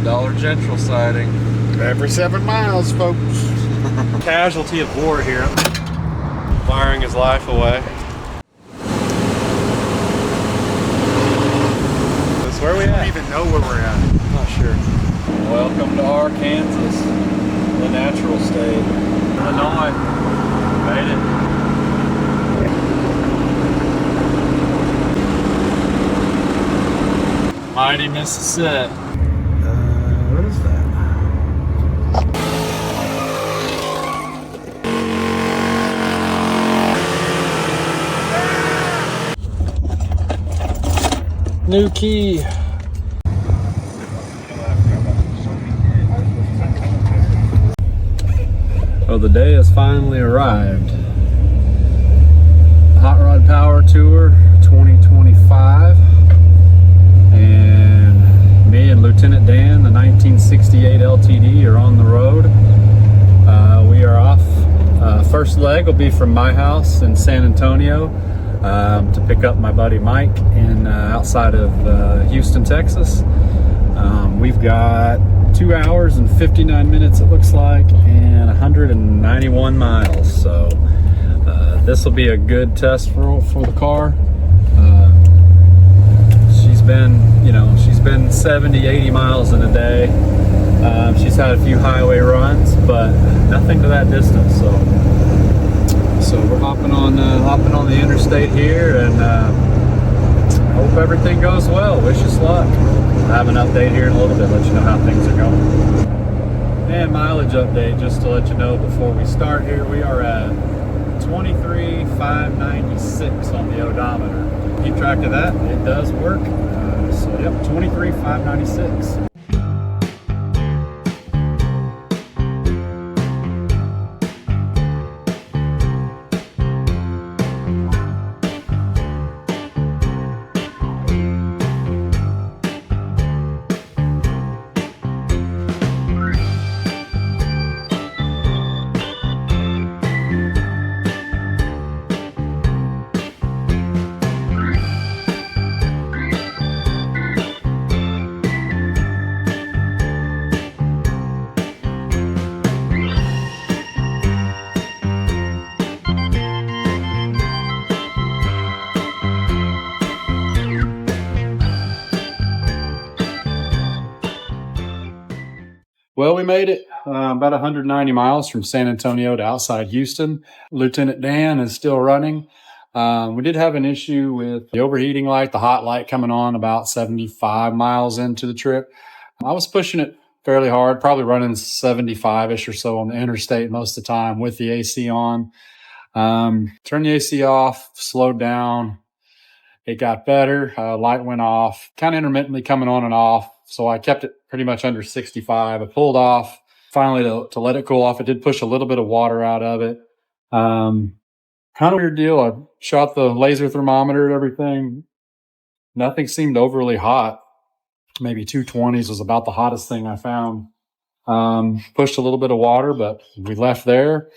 Dollar General sighting. Every 7 miles, folks. Casualty of war here. Firing his life away. That's where we at? I don't even know where we're at. Not sure. Welcome to Arkansas, the natural state. Illinois. Made it. Mighty Mississippi. What is that? New key. Oh, the day has finally arrived. Hot Rod Power Tour 2025. And me and Lieutenant Dan, the 1968 LTD, are on the road. We are off. First leg will be from my house in San Antonio to pick up my buddy Mike in outside of Houston, Texas. We've got 2 hours and 59 minutes, it looks like, and 191 miles. So this will be a good test for the car. She's been 70, 80 miles in a day. She's had a few highway runs, but nothing to that distance. So we're hopping on the interstate here, and hope everything goes well. Wish us luck. I'll have an update here in a little bit, let you know how things are going. And mileage update, just to let you know before we start here, we are at 23,596 on the odometer. Keep track of that, it does work. So yep, 23,596. Well, we made it about 190 miles from San Antonio to outside Houston. Lieutenant Dan is still running. We did have an issue with the overheating light, the hot light coming on about 75 miles into the trip. I was pushing it fairly hard, probably running 75-ish or so on the interstate most of the time with the AC on. Turned the AC off, slowed down. It got better. Light went off, kind of intermittently coming on and off. So I kept it pretty much under 65. I pulled off finally to let it cool off. It did push a little bit of water out of it. Kind of weird deal. I shot the laser thermometer and everything. Nothing seemed overly hot. Maybe 220s was about the hottest thing I found. Pushed a little bit of water, but we left there.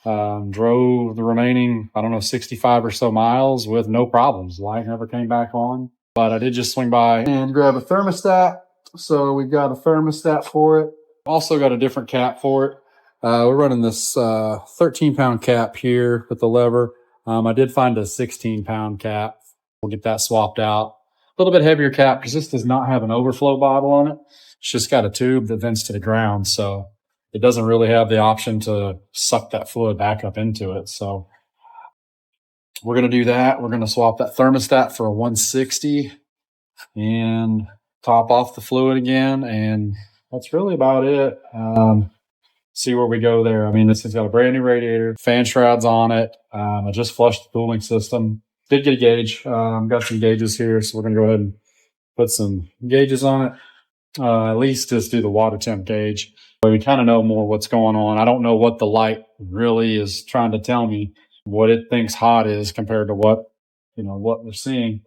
Drove the remaining, 65 or so miles with no problems. Light never came back on. But I did just swing by and grab a thermostat. So we've got a thermostat for it. Also got a different cap for it. We're running this 13-pound cap here with the lever. I did find a 16-pound cap. We'll get that swapped out. A little bit heavier cap because this does not have an overflow bottle on it. It's just got a tube that vents to the ground. So it doesn't really have the option to suck that fluid back up into it. So we're going to do that. We're going to swap that thermostat for a 160 and top off the fluid again. And that's really about it. See where we go there. I mean, this thing's got a brand new radiator, fan shrouds on it. I just flushed the cooling system. Did get a gauge. Got some gauges here. So we're going to go ahead and put some gauges on it. At least just do the water temp gauge. We kind of know more what's going on. I don't know what the light really is trying to tell me, what it thinks hot is compared to what we're seeing.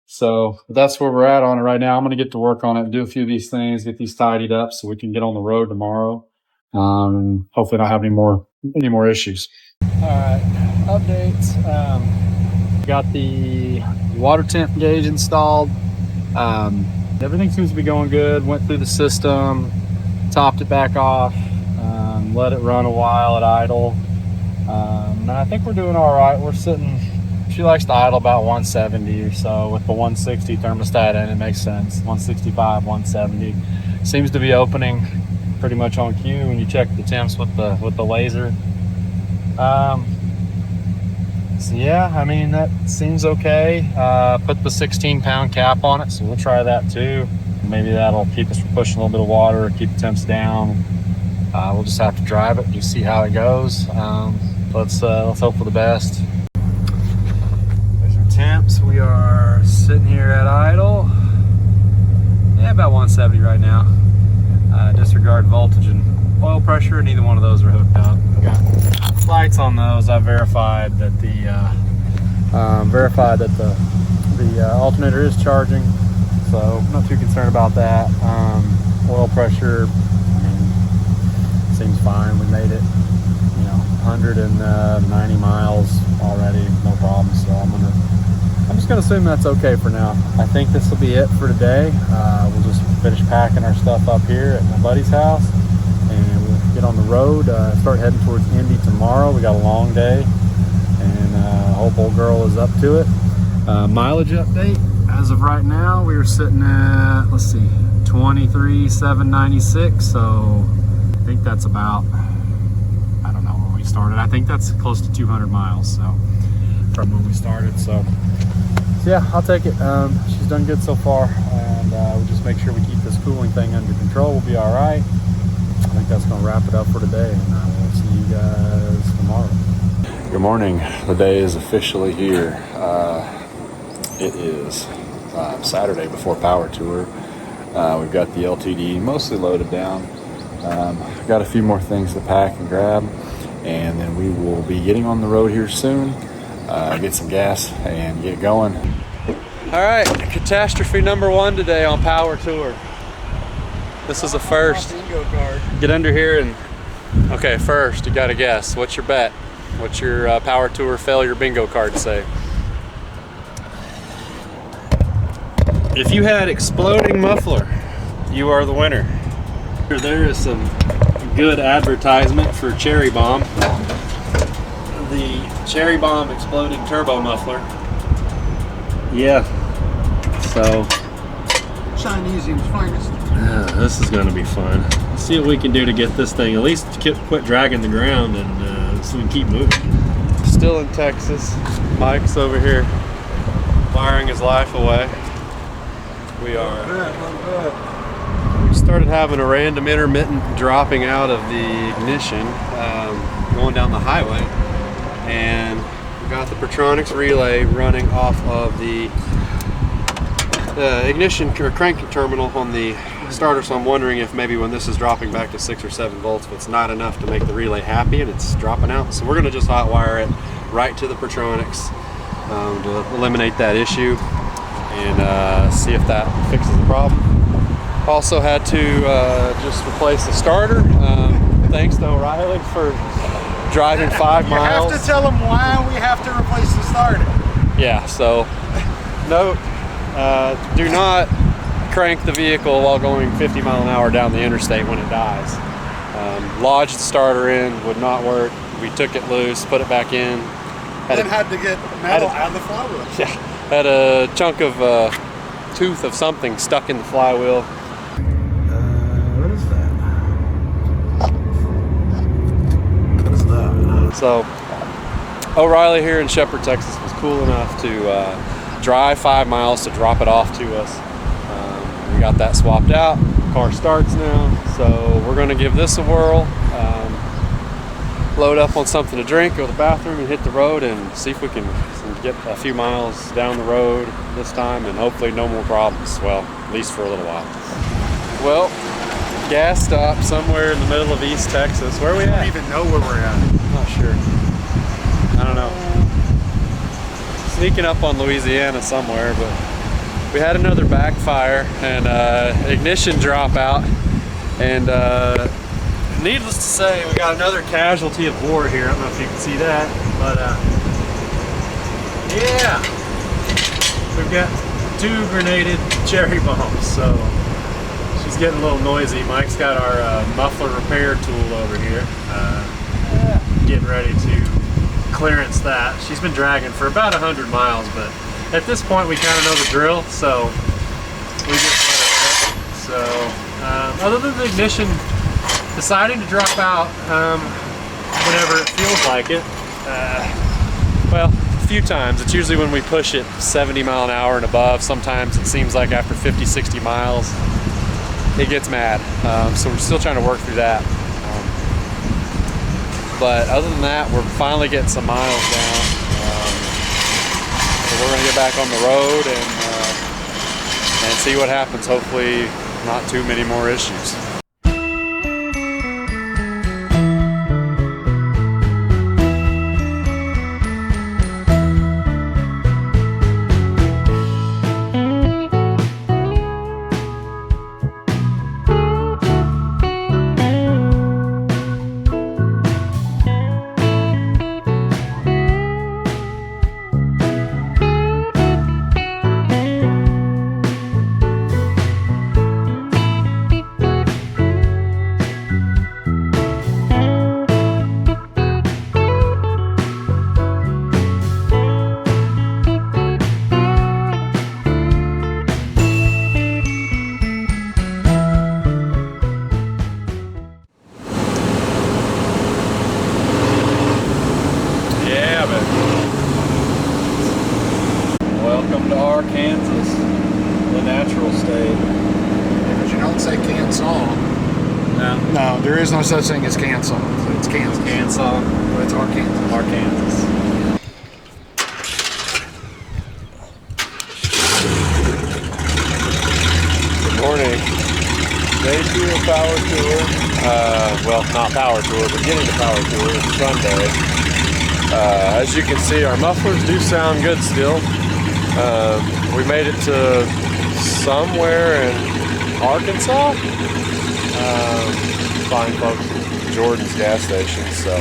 So that's where we're at on it right now. I'm going to get to work on it, do a few of these things, get these tidied up so we can get on the road tomorrow. Hopefully not have any more issues. All right, updates. Got the water temp gauge installed. Everything seems to be going good. Went through the system, topped it back off, let it run a while at idle. And I think we're doing all right. We're sitting, she likes to idle about 170 or so with the 160 thermostat in. It makes sense. 165, 170. Seems to be opening pretty much on cue when you check the temps with the laser. So yeah, I mean, that seems okay. Put the 16-pound cap on it, so we'll try that too. Maybe that'll keep us from pushing a little bit of water, keep the temps down. We'll just have to drive it and just see how it goes. Let's hope for the best. There's our temps. We are sitting here at idle. Yeah, about 170 right now. Disregard voltage and oil pressure. Neither one of those are hooked up. We got lights on those. I verified that the alternator is charging, so I'm not too concerned about that. Oil pressure, I mean, seems fine. We made it, 190 miles already, no problem. So I'm just gonna assume that's okay for now. I think this will be it for today. We'll just finish packing our stuff up here at my buddy's house, and we'll get on the road, start heading towards Indy tomorrow. We got a long day, and I hope old girl is up to it. Mileage update, as of right now, we are sitting at, let's see, 23,796. So I think that's about, I don't know where we started. I think that's close to 200 miles, so from when we started. So yeah, I'll take it. She's done good so far, and we'll just make sure we keep this cooling thing under control. We'll be all right. I think that's going to wrap it up for today, and we'll see you guys tomorrow. Good morning. The day is officially here. It is Saturday before power tour. We've got the LTD mostly loaded down. Got a few more things to pack and grab, and then we will be getting on the road here soon. Get some gas and get going. All right, catastrophe number 1 today on power tour. This is a first. Bingo card. Get under here and, okay, first you gotta guess. What's your bet? What's your power tour failure bingo card say? If you had exploding muffler, you are the winner. There is some good advertisement for Cherry Bomb. The Cherry Bomb exploding turbo muffler. Yeah. So Chinesian's finest. this is going to be fun. Let's see what we can do to get this thing at least quit dragging the ground, and so we can keep moving. Still in Texas. Mike's over here wiring his life away. We started having a random intermittent dropping out of the ignition going down the highway, and we got the Pertronix relay running off of the ignition or cranking terminal on the starter, so I'm wondering if maybe when this is dropping back to 6 or 7 volts, if it's not enough to make the relay happy and it's dropping out. So we're going to just hot wire it right to the Pertronix to eliminate that issue and see if that fixes the problem. Also had to just replace the starter. Thanks to O'Reilly for driving 5 miles. You have to tell them why we have to replace the starter. Yeah, so note, do not crank the vehicle while going 50 mile an hour down the interstate when it dies. Lodged the starter in, would not work. We took it loose, put it back in. Then had to get metal out of the flywheel. Yeah, had a chunk of tooth of something stuck in the flywheel. What is that? What is that? So, O'Reilly here in Shepherd, Texas was cool enough to drive 5 miles to drop it off to us. We got that swapped out. Car starts now, so we're going to give this a whirl. Load up on something to drink, go to the bathroom, and hit the road and see if we can get a few miles down the road this time, and hopefully no more problems. Well, at least for a little while. Well, gas stop somewhere in the middle of East Texas. Where are we at? I don't even know where we're at. I'm not sure. I don't know. Sneaking up on Louisiana somewhere, but we had another backfire and ignition dropout, and needless to say, we got another casualty of war here. I don't know if you can see that, but yeah, we've got 2 grenaded cherry bombs, so she's getting a little noisy. Mike's got our muffler repair tool over here, getting ready to clearance that. She's been dragging for about 100 miles, but at this point we kind of know the drill, so we just let it rip. So other than the ignition deciding to drop out whenever it feels like it, well, a few times. It's usually when we push it 70 mile an hour and above. Sometimes it seems like after 50, 60 miles it gets mad. So we're still trying to work through that. But other than that, we're finally getting some miles down. So we're gonna get back on the road and see what happens. Hopefully not too many more issues. Welcome to Arkansas, the natural state. But you don't say Kansas. No, there is no such thing as Kansas. So it's Kansas. Kansas. But it's Arkansas. Arkansas. Good morning. Day 2 of power tour. Well, not power tour, but getting to power tour. It's Sunday. As you can see, our mufflers do sound good still. We made it to somewhere in Arkansas. Fine folks at Jordan's gas station. So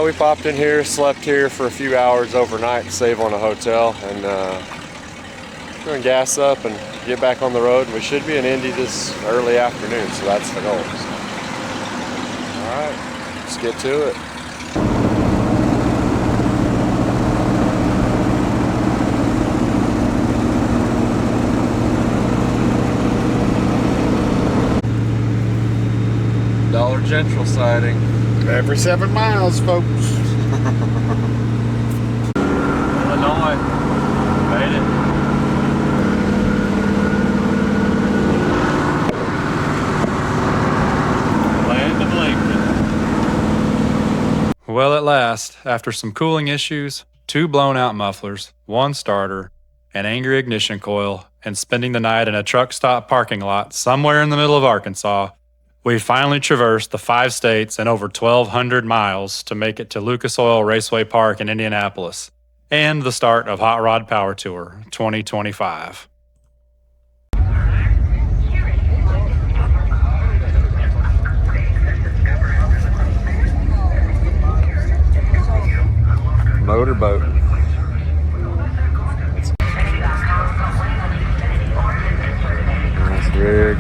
we popped in here, slept here for a few hours overnight to save on a hotel, and we're gonna gas up and get back on the road. We should be in Indy this early afternoon, so that's the goal. So, all right, let's get to it. Dollar General sighting. Every 7 miles, folks. Illinois. Made it. Land of Lincoln. Well, at last, after some cooling issues, 2 blown out mufflers, 1 starter, an angry ignition coil, and spending the night in a truck stop parking lot somewhere in the middle of Arkansas, we finally traversed the 5 states and over 1,200 miles to make it to Lucas Oil Raceway Park in Indianapolis, and the start of Hot Rod Power Tour 2025. Motorboat. Nice rig.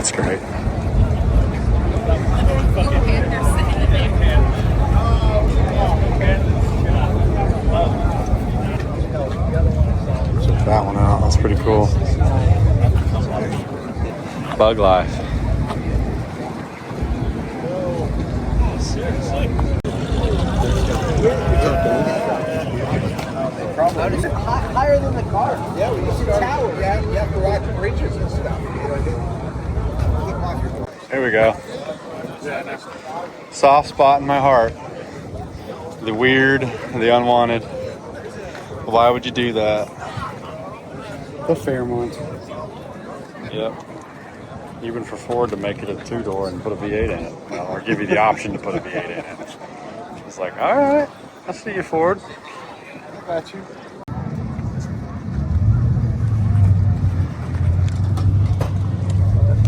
That's great. Check that one out. That's pretty cool. Bug life. Higher than the car. Yeah, we used to tower. Yeah, you have to watch bridges and stuff. Here we go. Soft spot in my heart. The weird, the unwanted. Why would you do that? The Fairmont. Yep. Even for Ford to make it a two-door and put a V8 in it. Well, or give you the option to put a V8 in it. It's like, all right, I see you, Ford. I got you.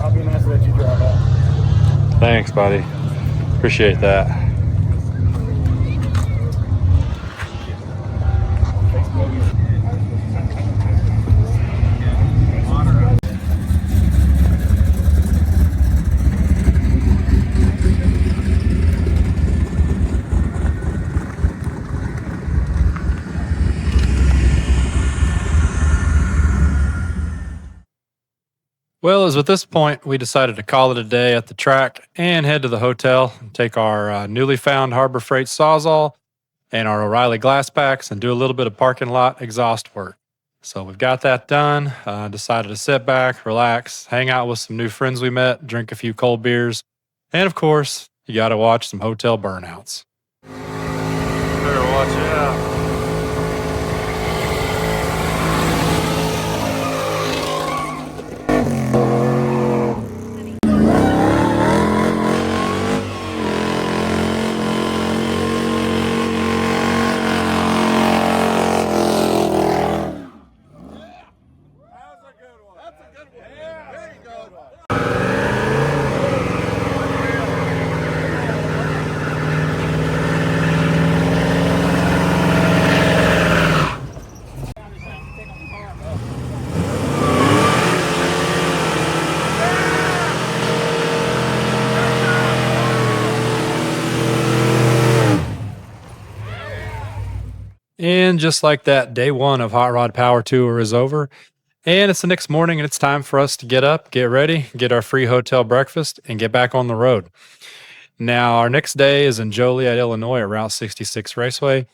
I'll be nice to let you drive out. Thanks, buddy. Appreciate that. Well, as at this point, we decided to call it a day at the track and head to the hotel and take our newly found Harbor Freight Sawzall and our O'Reilly glass packs and do a little bit of parking lot exhaust work. So we've got that done. Decided to sit back, relax, hang out with some new friends we met, drink a few cold beers, and of course, you got to watch some hotel burnouts. Better watch out. And just like that, day one of Hot Rod Power Tour is over. And it's the next morning and it's time for us to get up, get ready, get our free hotel breakfast, and get back on the road. Now, our next day is in Joliet, Illinois at Route 66 Raceway.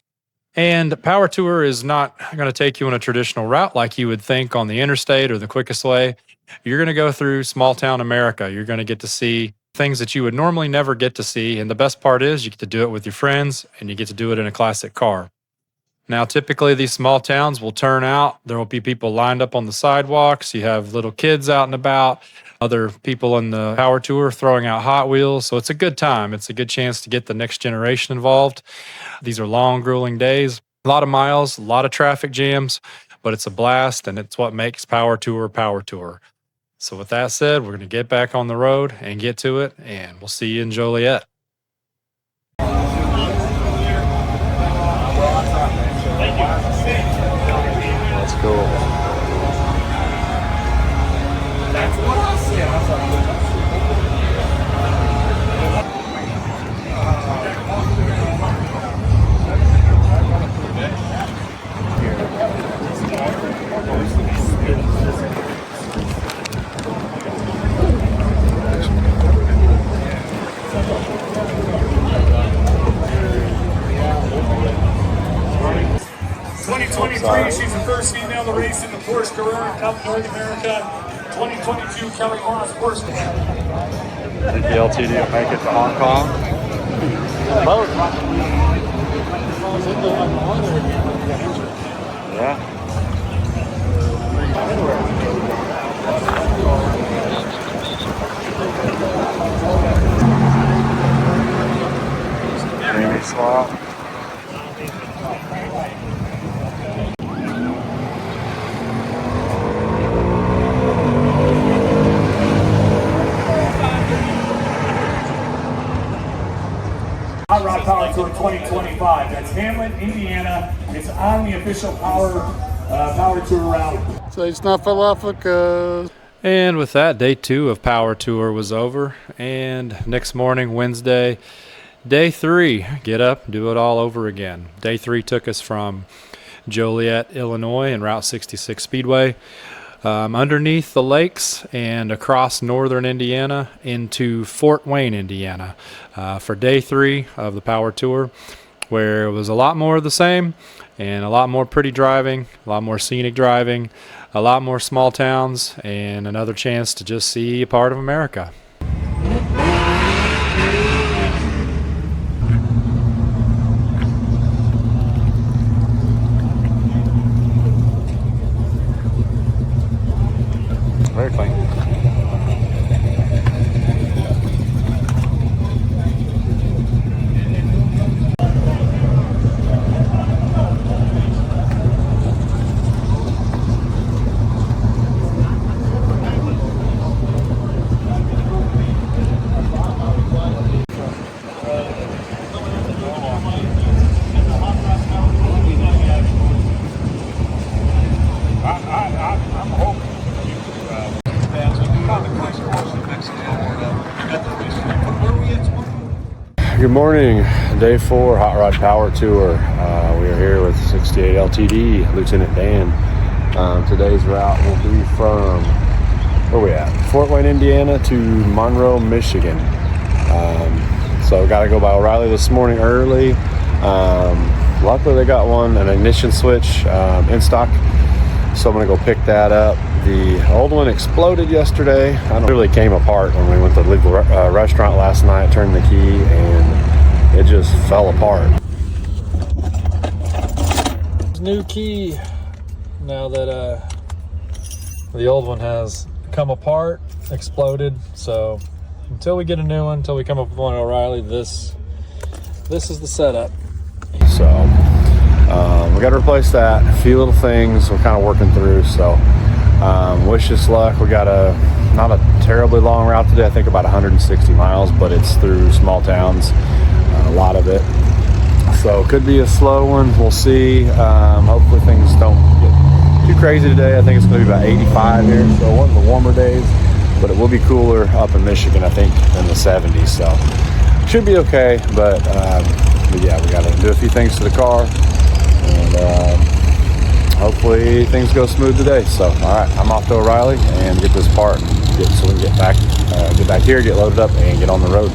And the Power Tour is not going to take you on a traditional route like you would think on the interstate or the quickest way. You're going to go through small town America. You're going to get to see things that you would normally never get to see. And the best part is you get to do it with your friends and you get to do it in a classic car. Now, typically these small towns will turn out. There will be people lined up on the sidewalks. You have little kids out and about, other people in the Power Tour throwing out Hot Wheels. So it's a good time. It's a good chance to get the next generation involved. These are long, grueling days, a lot of miles, a lot of traffic jams, but it's a blast and it's what makes Power Tour Power Tour. So with that said, we're going to get back on the road and get to it, and we'll see you in Joliet. That's cool. That's what I said. She's the first female to race in the Porsche Carrera Cup North America 2022 Kelly Moss Porsche. Think the LTD will make it to Hong Kong? Yeah. Maybe swap. Hot Rod Power Tour 2025. That's Hamlet, Indiana. It's on the official Power Tour route. So it's not falafel. And with that, day 2 of Power Tour was over. And next morning, Wednesday, day 3, get up, do it all over again. Day 3 took us from Joliet, Illinois, and Route 66 Speedway, underneath the lakes and across northern Indiana into Fort Wayne, Indiana, for day 3 of the Power Tour, where it was a lot more of the same and a lot more pretty driving, a lot more scenic driving, a lot more small towns, and another chance to just see a part of America. Very clean. Good morning, day 4 Hot Rod Power Tour. We are here with 68 LTD, Lieutenant Dan. Today's route will be from, where are we at? Fort Wayne, Indiana to Monroe, Michigan. So we got to go by O'Reilly this morning early. Luckily they got an ignition switch in stock, so I'm going to go pick that up. The old one exploded yesterday. It literally came apart when we went to leave the restaurant last night, turned the key, and it just fell apart. New key, now that the old one has come apart, exploded. So until we get a new one, until we come up with one at O'Reilly, this is the setup. So we got to replace that. A few little things we're kind of working through. So wish us luck. We got not a terribly long route today. I think about 160 miles, but it's through small towns, a lot of it. So could be a slow one. We'll see. Hopefully things don't get too crazy today. I think it's going to be about 85 here, so one of the warmer days, but it will be cooler up in Michigan, I think, in the 70s. So should be okay. But yeah, we got to do a few things to the car, and hopefully things go smooth today. So, all right, I'm off to O'Reilly and get this part, so we can get back here, get loaded up, and get on the road.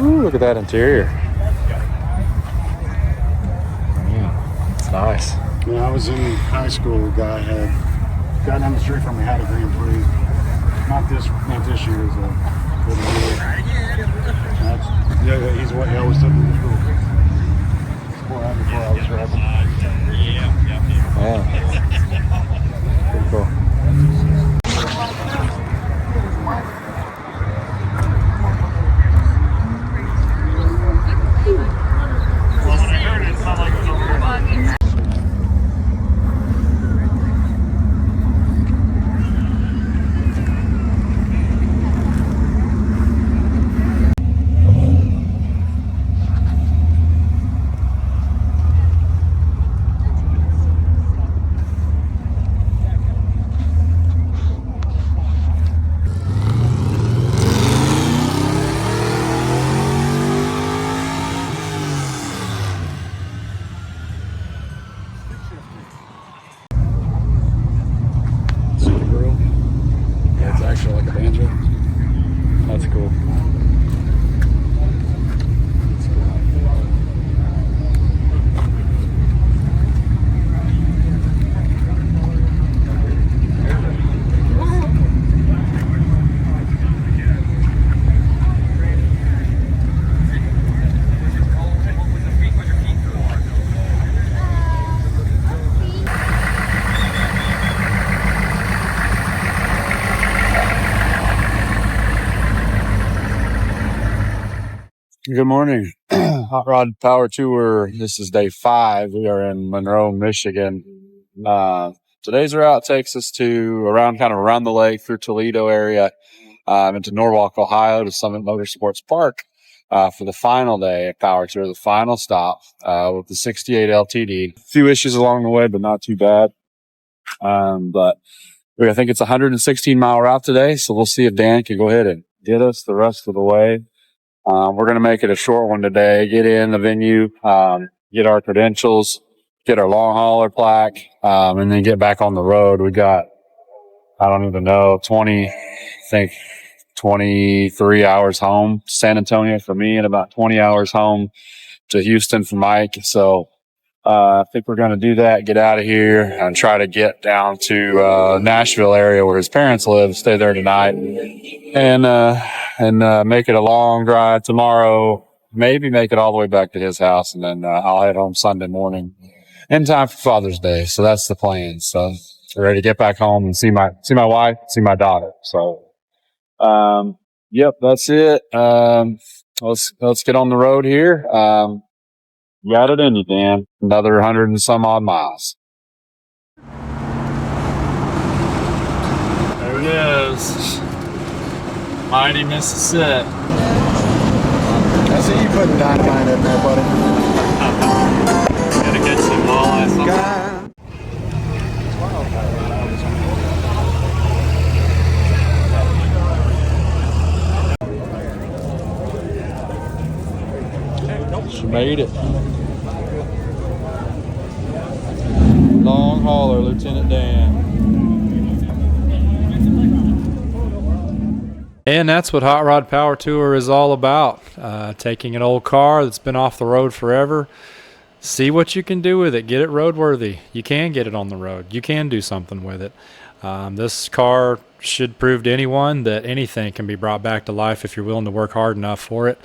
Ooh, look at that interior. It's nice. When I was in high school, a guy down the street from me had a Grand Prix. Not this year, it was a good year. Yeah, he's what he always took me to school. Before I was driving. Yeah. Pretty cool. Like a banjo. That's cool. Good morning. Hot Rod Power Tour. This is day 5. We are in Monroe, Michigan. Today's route takes us to around the lake through Toledo area, into Norwalk, Ohio to Summit Motorsports Park, for the final day of Power Tour, the final stop, with the 68 LTD. A few issues along the way, but not too bad. But I think it's a 116-mile route today, so we'll see if Dan can go ahead and get us the rest of the way. We're going to make it a short one today, get in the venue, get our credentials, get our long hauler plaque, and then get back on the road. We got, I don't even know, 23 hours home to San Antonio for me and about 20 hours home to Houston for Mike. So, I think we're going to do that, get out of here and try to get down to, Nashville area where his parents live, stay there tonight and make it a long drive tomorrow, maybe make it all the way back to his house. And then, I'll head home Sunday morning in time for Father's Day. So that's the plan. So we're ready to get back home and see my wife, see my daughter. So, yep, that's it. Let's get on the road here. You got it in you, Dan. Another 100 and some odd miles. There it is. Mighty Mississippi. I see you putting dynamite in there, buddy. Gotta get some walleye sometime. She made it. Long hauler, Lieutenant Dan. And that's what Hot Rod Power Tour is all about. Taking an old car that's been off the road forever, see what you can do with it, get it roadworthy. You can get it on the road. You can do something with it. This car should prove to anyone that anything can be brought back to life if you're willing to work hard enough for it.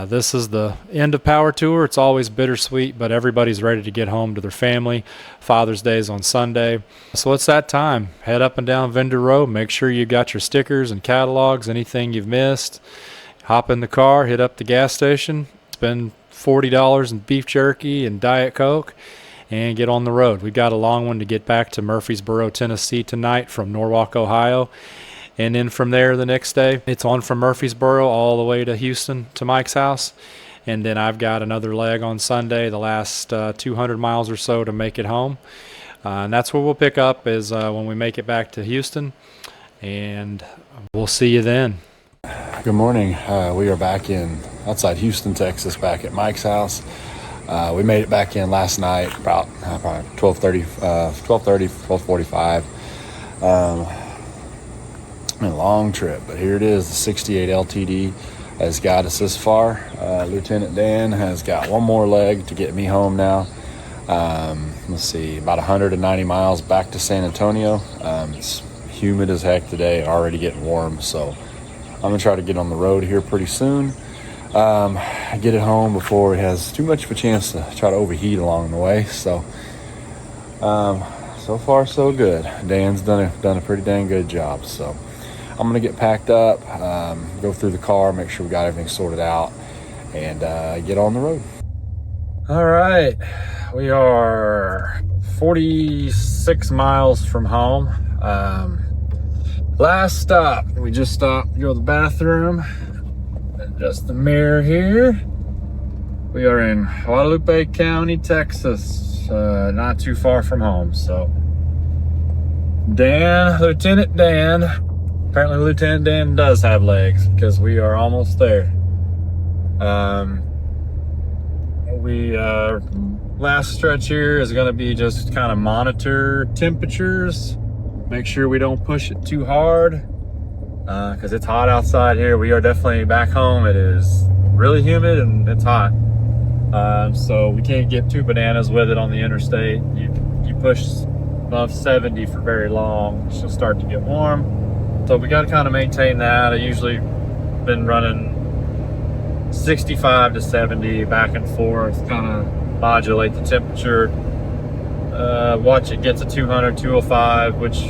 This is the end of Power Tour. It's always bittersweet, but everybody's ready to get home to their family. Father's Day is on Sunday. So it's that time. Head up and down Vendor Row. Make sure you got your stickers and catalogs, anything you've missed. Hop in the car, hit up the gas station, spend $40 in beef jerky and Diet Coke, and get on the road. We've got a long one to get back to Murfreesboro, Tennessee tonight from Norwalk, Ohio. And then from there the next day, it's on from Murfreesboro all the way to Houston to Mike's house. And then I've got another leg on Sunday, the last 200 miles or so to make it home. And that's where we'll pick up is when we make it back to Houston. And we'll see you then. Good morning. We are back outside Houston, Texas, back at Mike's house. We made it back in last night about probably 12:45. A long trip, but here it is. The 68 LTD has got us this far. Lieutenant Dan has got one more leg to get me home now. Let's see, about 190 miles back to San Antonio. It's humid as heck today, already getting warm, so I'm gonna try to get on the road here pretty soon. Get it home before it has too much of a chance to try to overheat along the way. So so far so good. Dan's done a pretty dang good job. So I'm gonna get packed up, go through the car, make sure we got everything sorted out, and get on the road. All right, we are 46 miles from home. Last stop, we just stopped to go to the bathroom. Adjust the mirror here. We are in Guadalupe County, Texas, not too far from home. So Lieutenant Dan, apparently Lieutenant Dan does have legs because we are almost there. Last stretch here is going to be just kind of monitor temperatures, make sure we don't push it too hard, because it's hot outside here. We are definitely back home. It is really humid and it's hot. So we can't get too bananas with it on the interstate. You push above 70 for very long, she'll start to get warm. So we got to kind of maintain that. I usually been running 65 to 70 back and forth, kind of modulate the temperature. Watch it get to 200, 205, which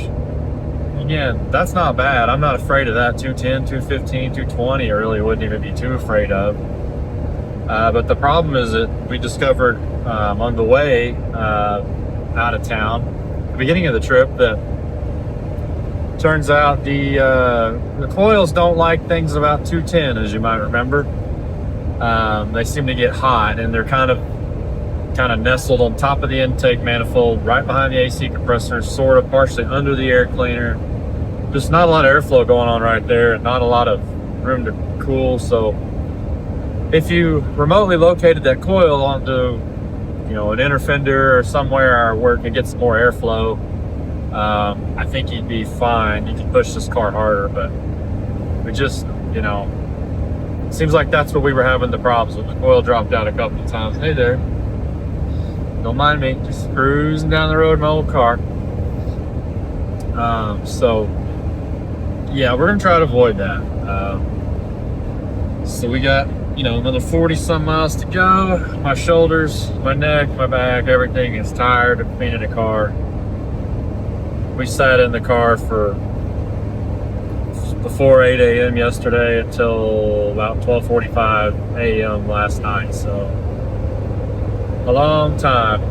again, that's not bad. I'm not afraid of that. 210, 215, 220, I really wouldn't even be too afraid of. But the problem is that we discovered on the way out of town, the beginning of the trip, that turns out the coils don't like things about 210, as you might remember. They seem to get hot, and they're kind of nestled on top of the intake manifold, right behind the AC compressor, sort of partially under the air cleaner. Just not a lot of airflow going on right there, and not a lot of room to cool. So if you remotely located that coil onto, an inner fender or somewhere where it can get some more airflow, I think you'd be fine. You can push this car harder, but we just, it seems like that's what we were having the problems with. The coil dropped out a couple of times. Hey there. Don't mind me, just cruising down the road in my old car. So yeah, we're gonna try to avoid that. So we got, another 40 some miles to go. My shoulders, my neck, my back, everything is tired of being in a car. We sat in the car for before 8 a.m. yesterday until about 12:45 a.m. last night. So a long time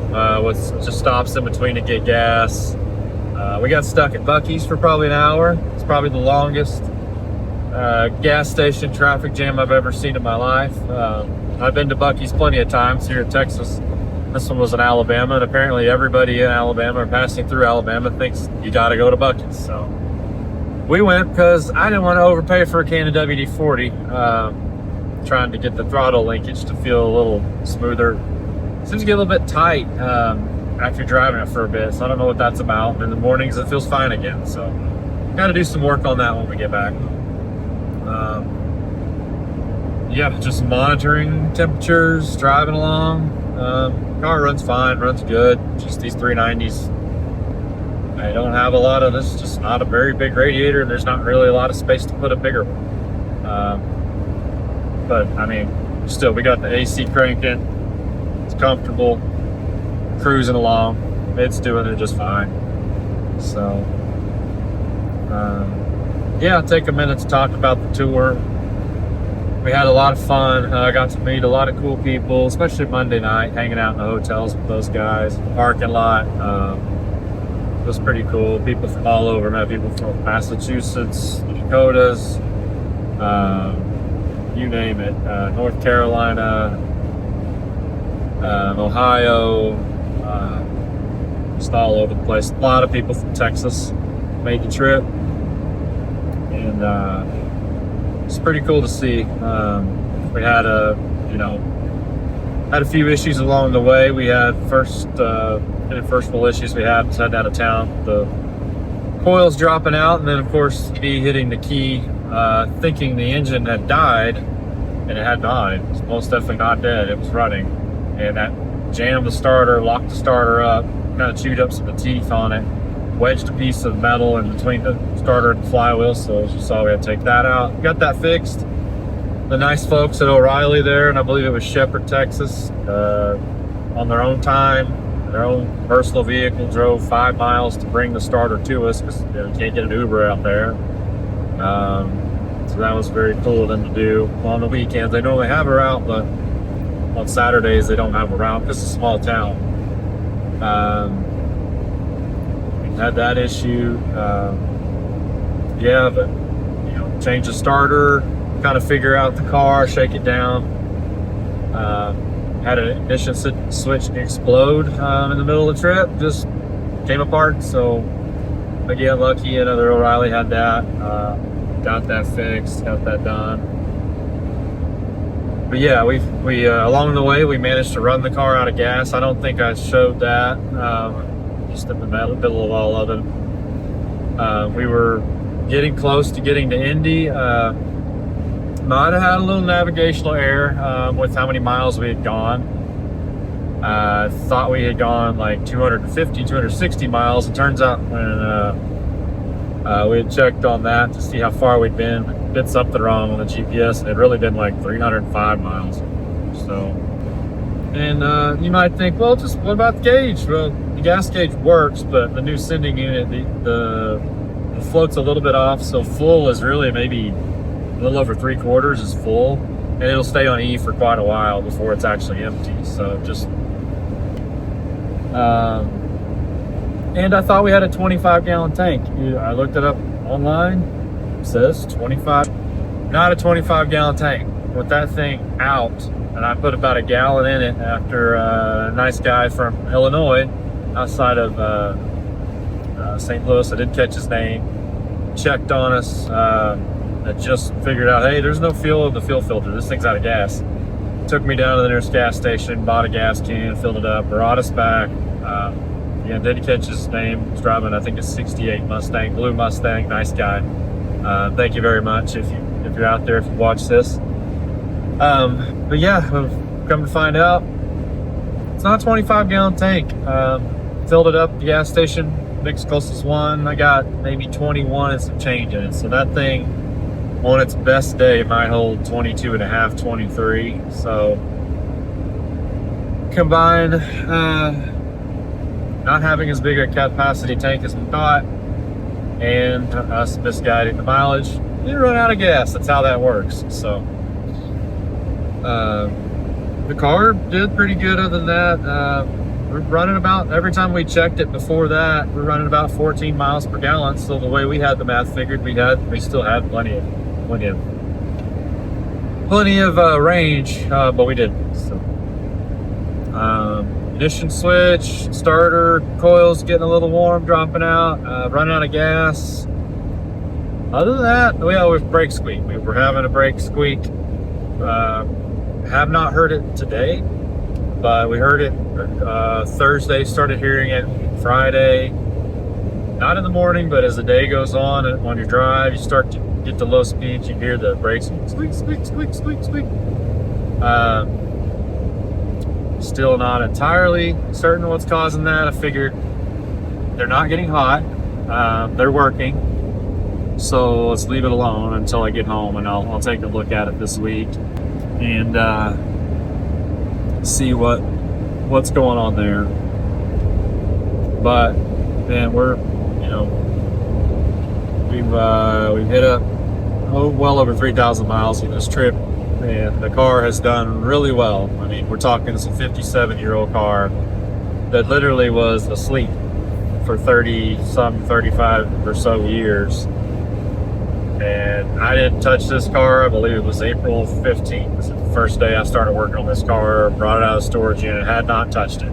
with just stops in between to get gas. We got stuck at Buc-ee's for probably an hour. It's probably the longest gas station traffic jam I've ever seen in my life. I've been to Buc-ee's plenty of times here in Texas. This one was in Alabama, and apparently everybody in Alabama or passing through Alabama thinks you gotta go to Buc-ee's. So we went because I didn't want to overpay for a can of WD-40. Trying to get the throttle linkage to feel a little smoother. Seems to get a little bit tight after driving it for a bit, so I don't know what that's about. In the mornings it feels fine again, so got to do some work on that when we get back. Yeah, just monitoring temperatures, driving along. Car runs fine, runs good. Just these 390s, I don't have a lot of this. Just not a very big radiator, and there's not really a lot of space to put a bigger one. But I mean, still, we got the AC cranking. It's comfortable, cruising along. It's doing it just fine. So yeah, I'll take a minute to talk about the tour. We had a lot of fun. I got to meet a lot of cool people, especially Monday night, hanging out in the hotels with those guys, parking lot. It was pretty cool. People from all over. Met people from Massachusetts, the Dakotas, you name it, North Carolina, Ohio, just all over the place. A lot of people from Texas made the trip, and it's pretty cool to see. We had a few issues along the way. We had first full issues we had heading out of town. The coils dropping out, and then of course me hitting the key, thinking the engine had died, and it had not. It was most definitely not dead. It was running, and that jammed the starter, locked the starter up, kind of chewed up some of the teeth on it, wedged a piece of metal in between the starter and the flywheel. So as you saw, we had to take that out. Got that fixed. The nice folks at O'Reilly there, and I believe it was Shepherd, Texas, on their own time, their own personal vehicle, drove 5 miles to bring the starter to us because you can't get an Uber out there. So that was very cool of them to do. On the weekends, they normally have a route, but on Saturdays they don't have a route because it's a small town. Had that issue. Yeah, but change the starter, kind of figure out the car, shake it down. Had an ignition switch explode in the middle of the trip, just came apart. So again, lucky another O'Reilly had that. Got that fixed, got that done. But yeah, we along the way we managed to run the car out of gas. I don't think I showed that. Just in the middle of all of it. We were getting close to getting to Indy. Might have had a little navigational error with how many miles we had gone. Thought we had gone like 250, 260 miles. It turns out when we had checked on that to see how far we'd been, did something wrong on the GPS, and it really been like 305 miles. So, and you might think, well, just what about the gauge? Well, the gas gauge works, but the new sending unit, the float's a little bit off. So full is really maybe a little over 3/4 is full, and it'll stay on E for quite a while before it's actually empty. So just, and I thought we had a 25-gallon tank. I looked it up online. It says 25, not a 25-gallon tank. With that thing out, and I put about a gallon in it after a nice guy from Illinois, outside of St. Louis. I didn't catch his name. Checked on us. I just figured out, hey, there's no fuel in the fuel filter. This thing's out of gas. Took me down to the nearest gas station, bought a gas can, filled it up, brought us back. Again, didn't catch his name. He's driving, I think, a '68 Mustang, blue Mustang. Nice guy. Thank you very much if you're out there, if you watch this. But yeah, I've come to find out it's not a 25-gallon tank. Filled it up at the gas station, next closest one. I got maybe 21 and some change in it. So that thing, on its best day, might hold 22 and a half, 23. So combine not having as big a capacity tank as we thought, and us misguiding the mileage, you run out of gas. That's how that works. So the car did pretty good. Other than that, we're running about, every time we checked it before that, we're running about 14 miles per gallon. So the way we had the math figured, we still had plenty of range, but we didn't. So ignition switch, starter, coils getting a little warm, dropping out, running out of gas. Other than that, we always brake squeak. We were having a brake squeak. Have not heard it today, but we heard it Thursday, started hearing it Friday. Not in the morning, but as the day goes on your drive, you start to get to low speeds, you hear the brakes squeak, squeak, squeak, squeak, squeak. Still not entirely certain what's causing that. I figured they're not getting hot. They're working. So let's leave it alone until I get home, and I'll take a look at it this week and see what's going on there. But man, we've hit up well over 3,000 miles in this trip, and the car has done really well. I mean, we're talking it's a 57-year-old car that literally was asleep for 35 or so years. And I didn't touch this car. I believe it was April 15th. This is the first day I started working on this car. Brought it out of the storage unit. Had not touched it.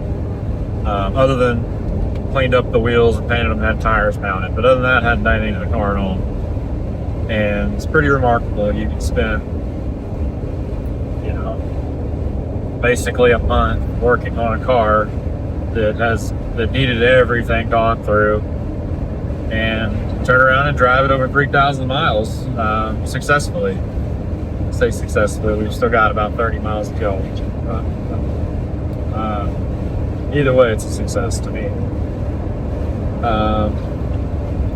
Other than cleaned up the wheels and painted them, had tires mounted. But other than that, hadn't done anything to the car at all. And it's pretty remarkable. You can spend, basically a month working on a car that needed everything gone through, and turn around and drive it over 3,000 miles successfully. I say successfully, we've still got about 30 miles to go. Either way, it's a success to me.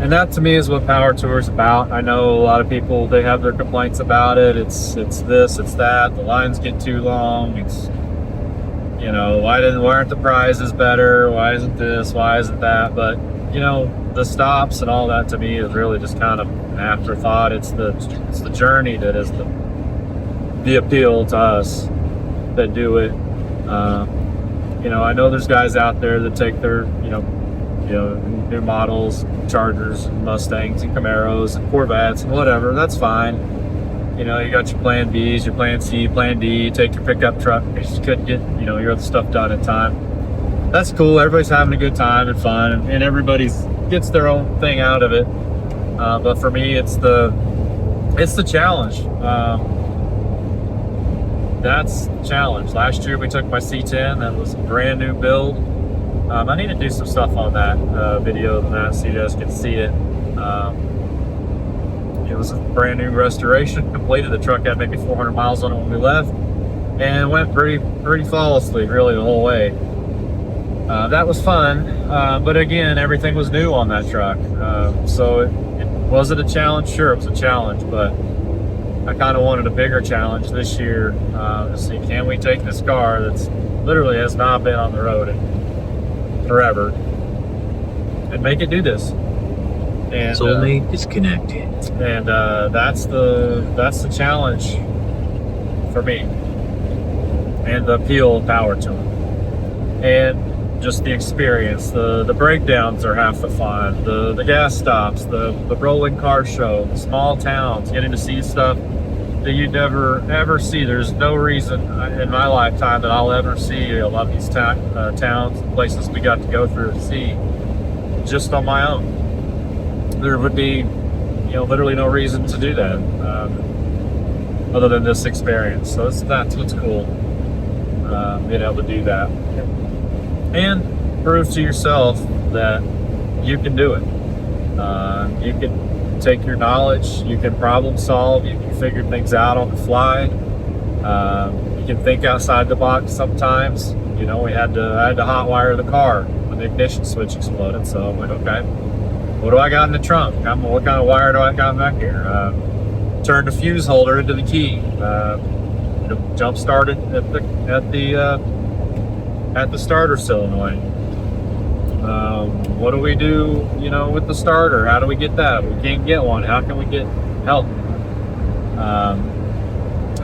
And that to me is what Power Tour is about. I know a lot of people, they have their complaints about it. It's this, it's that. The lines get too long. It's, why aren't the prizes better? Why isn't this? Why isn't that? But, the stops and all that to me is really just kind of an afterthought. It's the journey that is the appeal to us that do it. I know there's guys out there that take their, new models, Chargers, and Mustangs, and Camaros, and Corvettes, and whatever. That's fine. You got your plan Bs, your plan C, plan D. You take your pickup truck. You just couldn't get, your other stuff done in time. That's cool. Everybody's having a good time and fun, and everybody gets their own thing out of it. But for me, it's the challenge. That's the challenge. Last year we took my C10. That was a brand new build. I need to do some stuff on that video than that so you guys can see it. It was a brand new restoration, completed. The truck had maybe 400 miles on it when we left, and went pretty flawlessly, really, the whole way. That was fun, but again, everything was new on that truck. So was it a challenge? Sure, it was a challenge, but I kind of wanted a bigger challenge this year to see, can we take this car that's literally has not been on the road in forever and make it do this. And Soulmate disconnected. And that's the challenge for me, and the appeal of power to it, and just the experience. The breakdowns are half the fun. The gas stops, the rolling car show, the small towns, getting to see stuff that you never ever see. There's no reason in my lifetime that I'll ever see a lot of these towns and places we got to go through and see just on my own. There would be, literally no reason to do that other than this experience. So that's what's cool, being able to do that and prove to yourself that you can do it. You can take your knowledge, you can problem solve, you can figure things out on the fly. You can think outside the box sometimes. I had to hotwire the car when the ignition switch exploded. So I'm like, okay, what do I got in the trunk? What kind of wire do I got back here? Turn the fuse holder into the key. Jump started at the starter solenoid. What do we do, with the starter? How do we get that? We can't get one. How can we get help? I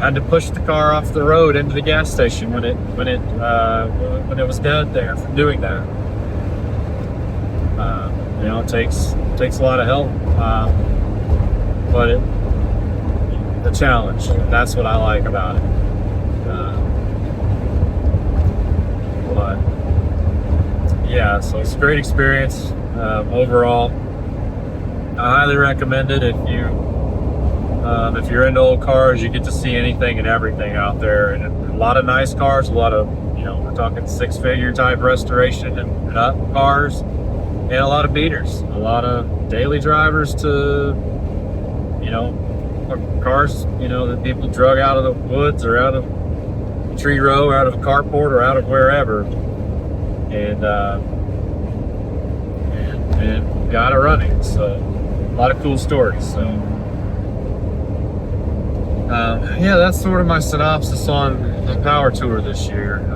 had to push the car off the road into the gas station when it was dead there from doing that. It takes a lot of help, but the challenge, that's what I like about it. But yeah, so it's a great experience overall. I highly recommend it. If you're into old cars, you get to see anything and everything out there, and a lot of nice cars, a lot of, we're talking six-figure type restoration and up cars, and a lot of beaters, a lot of daily drivers to, cars, that people drug out of the woods or out of tree row, or out of a carport, or out of wherever, and got it running. So a lot of cool stories. So yeah, that's sort of my synopsis on the power tour this year.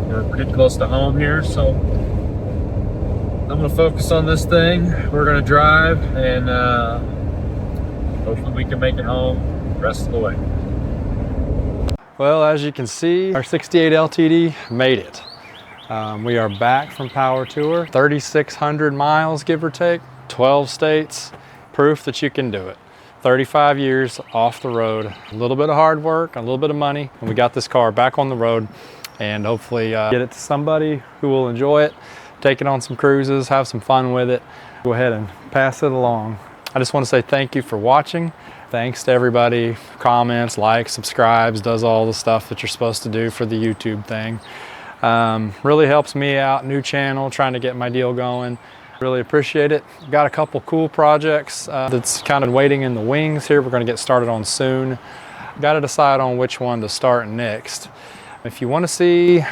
We're pretty close to home here, so I'm going to focus on this thing. We're going to drive, and hopefully we can make it home the rest of the way. Well, as you can see, our 68 LTD made it. We are back from Power Tour, 3,600 miles, give or take, 12 states, proof that you can do it. 35 years off the road, a little bit of hard work, a little bit of money, and we got this car back on the road, and hopefully get it to somebody who will enjoy it, take it on some cruises, have some fun with it. Go ahead and pass it along. I just want to say thank you for watching. Thanks to everybody, comments, likes, subscribes, does all the stuff that you're supposed to do for the YouTube thing. Really helps me out, new channel, trying to get my deal going. Really appreciate it. Got a couple cool projects that's kind of waiting in the wings here. We're going to get started on soon. Got to decide on which one to start next. If you want to see a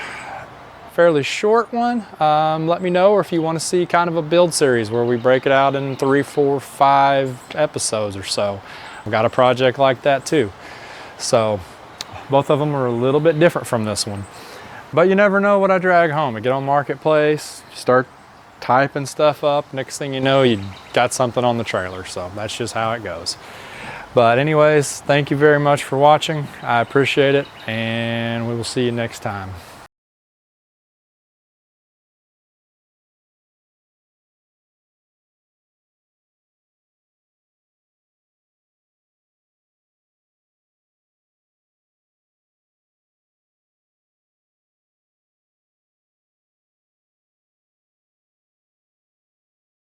fairly short one, let me know, or if you want to see kind of a build series where we break it out in 3, 4, 5 episodes or so. I've got a project like that too. So both of them are a little bit different from this one. But you never know what I drag home. I get on Marketplace, start typing stuff up, next thing you know, you got something on the trailer. So that's just how it goes. But anyways, thank you very much for watching. I appreciate it, and we will see you next time.